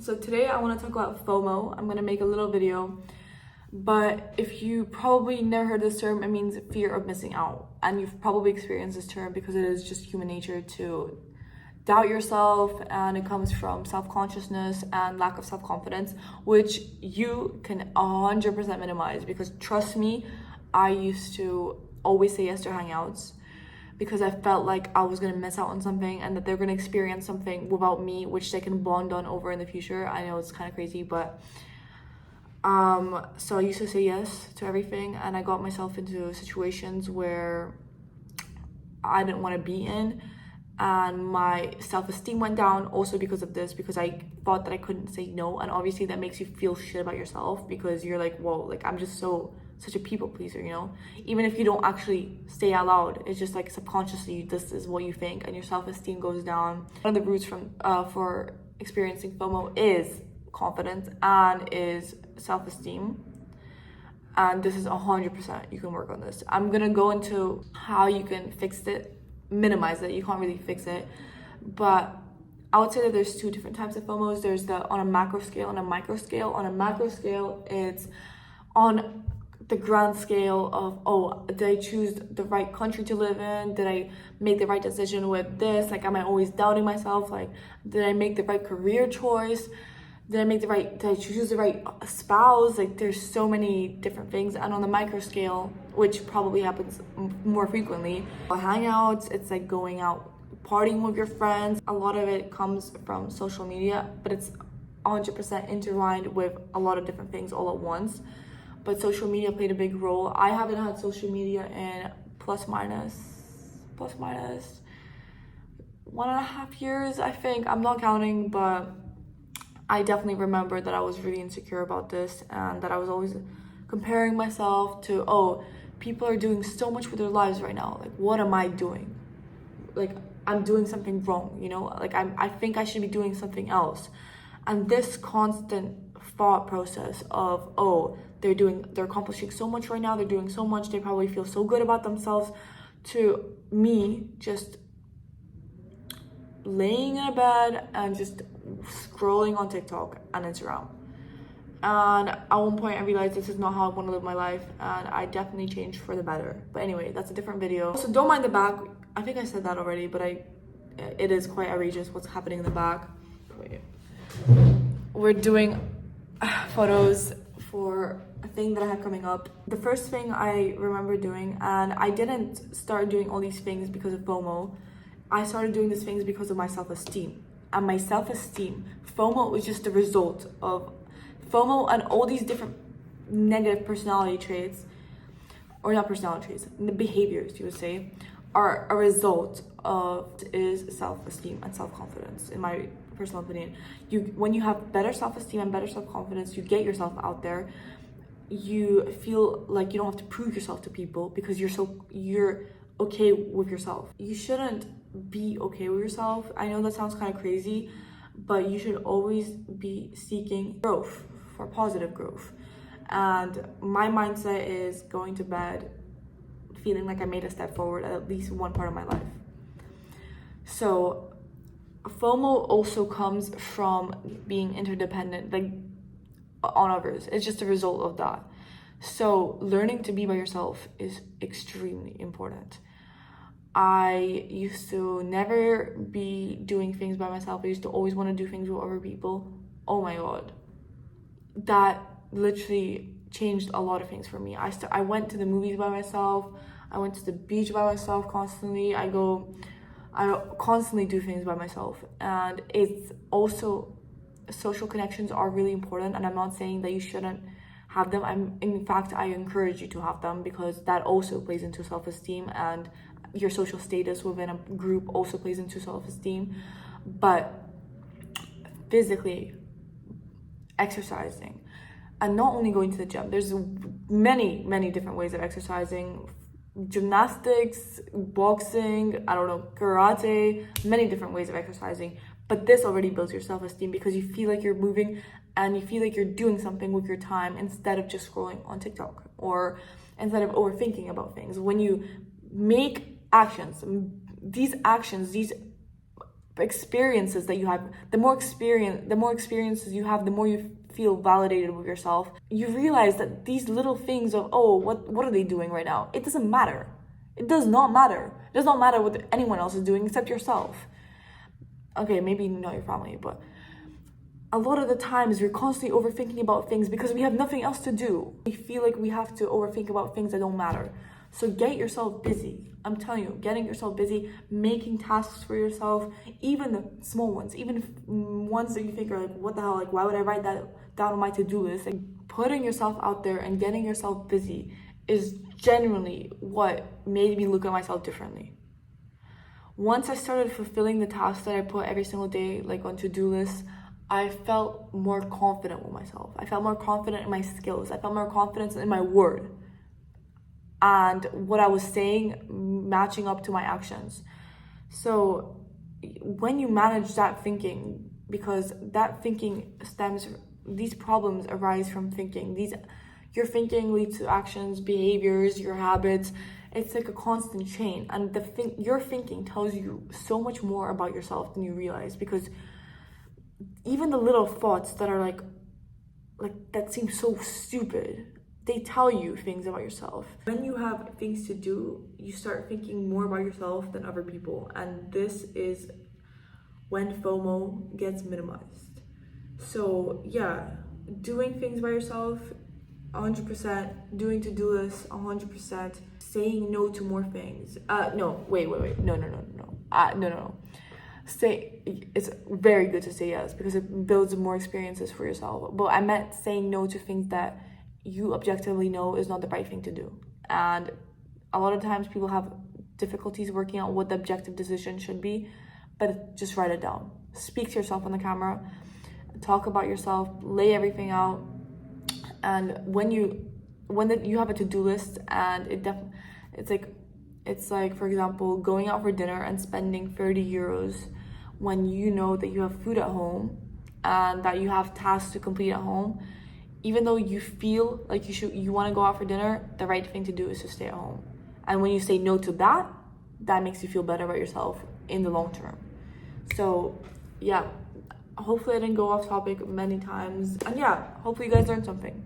So today I want to talk about FOMO. I'm going to make a little video, but if you probably never heard this term, it means fear of missing out. And you've probably experienced this term because it is just human nature to doubt yourself, and it comes from self-consciousness and lack of self-confidence, which you can 100% minimize, because trust me, I used to always say yes to hangouts because I felt like I was gonna miss out on something and that they're gonna experience something without me, which they can bond on over in the future. I know it's kind of crazy, but so I used to say yes to everything, and I got myself into situations where I didn't want to be in, and my self-esteem went down also because of this, because I thought that I couldn't say no. And obviously that makes you feel shit about yourself, because you're like, whoa, like I'm just such a people pleaser, you know? Even if you don't actually say out loud, it's just like subconsciously this is what you think, and your self-esteem goes down. One of the roots for experiencing FOMO is confidence and is self-esteem, and this is 100%, you can work on this. I'm gonna go into how you can fix it, minimize it. You can't really fix it, but I would say that there's two different types of FOMOs. There's the on a macro scale and a micro scale. On a macro scale, it's on the grand scale of, oh, did I choose the right country to live in? Did I make the right decision with this? Like, am I always doubting myself? Like, did I make the right career choice? Did I choose the right spouse? Like, there's so many different things. And on the micro scale, which probably happens more frequently, hangouts, it's like going out, partying with your friends. A lot of it comes from social media, but it's 100% intertwined with a lot of different things all at once. But social media played a big role. I haven't had social media in plus minus 1.5 years, I think. I'm not counting, but I definitely remember that I was really insecure about this, and that I was always comparing myself to, oh, people are doing so much with their lives right now. Like, what am I doing? Like, I'm doing something wrong, you know? Like, I think I should be doing something else. And this constant thought process of, oh, they're accomplishing so much right now, they're doing so much, they probably feel so good about themselves, to me just laying in a bed and just scrolling on TikTok and Instagram. And at one point I realized this is not how I want to live my life, and I definitely changed for the better. But anyway, that's a different video. So don't mind the back. I think I said that already, but it is quite outrageous what's happening in the back. Wait. We're doing photos for a thing that I have coming up. The first thing I remember doing, and I didn't start doing all these things because of FOMO, I started doing these things because of my self-esteem. And my self-esteem, FOMO was just the result of FOMO, and all these different negative personality traits, or not personality traits, the behaviors, you would say, are a result of is self-esteem and self-confidence, in my personal opinion. When you have better self-esteem and better self-confidence, you get yourself out there. You feel like you don't have to prove yourself to people because you're okay with yourself. You shouldn't be okay with yourself. I know that sounds kind of crazy, but you should always be seeking growth, for positive growth. And my mindset is going to bed feeling like I made a step forward at least one part of my life. So FOMO also comes from being interdependent, like on others. It's just a result of that. So learning to be by yourself is extremely important. I used to never be doing things by myself. I used to always want to do things with other people. Oh my god, that literally changed a lot of things for me. I went to the movies by myself. I went to the beach by myself constantly. I constantly do things by myself. And it's also, social connections are really important, and I'm not saying that you shouldn't have them. In fact, I encourage you to have them, because that also plays into self-esteem, and your social status within a group also plays into self-esteem. But physically exercising, and not only going to the gym, there's many different ways of exercising. Gymnastics, boxing, I don't know, karate, many different ways of exercising. But this already builds your self-esteem, because you feel like you're moving and you feel like you're doing something with your time, instead of just scrolling on TikTok, or instead of overthinking about things. When you make actions, these experiences that you have, the more experiences you have, the more you feel validated with yourself. You realize that these little things of, oh, what are they doing right now? It doesn't matter. It does not matter. It does not matter what anyone else is doing except yourself. Okay, maybe not your family, but a lot of the times we're constantly overthinking about things because we have nothing else to do. We feel like we have to overthink about things that don't matter. So get yourself busy. I'm telling you, getting yourself busy, making tasks for yourself, even the small ones, even ones that you think are like, what the hell, like, why would I write that down on my to-do list? Like, putting yourself out there and getting yourself busy is genuinely what made me look at myself differently. Once I started fulfilling the tasks that I put every single day, like on to-do lists, I felt more confident with myself. I felt more confident in my skills. I felt more confidence in my word and what I was saying matching up to my actions. So when you manage that thinking, because that thinking these problems arise from thinking. Your thinking leads to actions, behaviors, your habits. It's like a constant chain, and your thinking tells you so much more about yourself than you realize, because even the little thoughts that are like that seem so stupid, they tell you things about yourself. When you have things to do, you start thinking more about yourself than other people, and this is when FOMO gets minimized. So yeah, doing things by yourself 100%, doing to-do lists 100%, saying no to more things. No, wait, no. It's very good to say yes because it builds more experiences for yourself. But I meant saying no to things that you objectively know is not the right thing to do. And a lot of times people have difficulties working out what the objective decision should be, but just write it down. Speak to yourself on the camera, talk about yourself, lay everything out. And when you have a to-do list, and it's like, for example, going out for dinner and spending 30 euros when you know that you have food at home and that you have tasks to complete at home. Even though you feel like you want to go out for dinner, the right thing to do is to stay at home. And when you say no to that makes you feel better about yourself in the long term. So yeah, hopefully I didn't go off topic many times. And yeah, hopefully you guys learned something.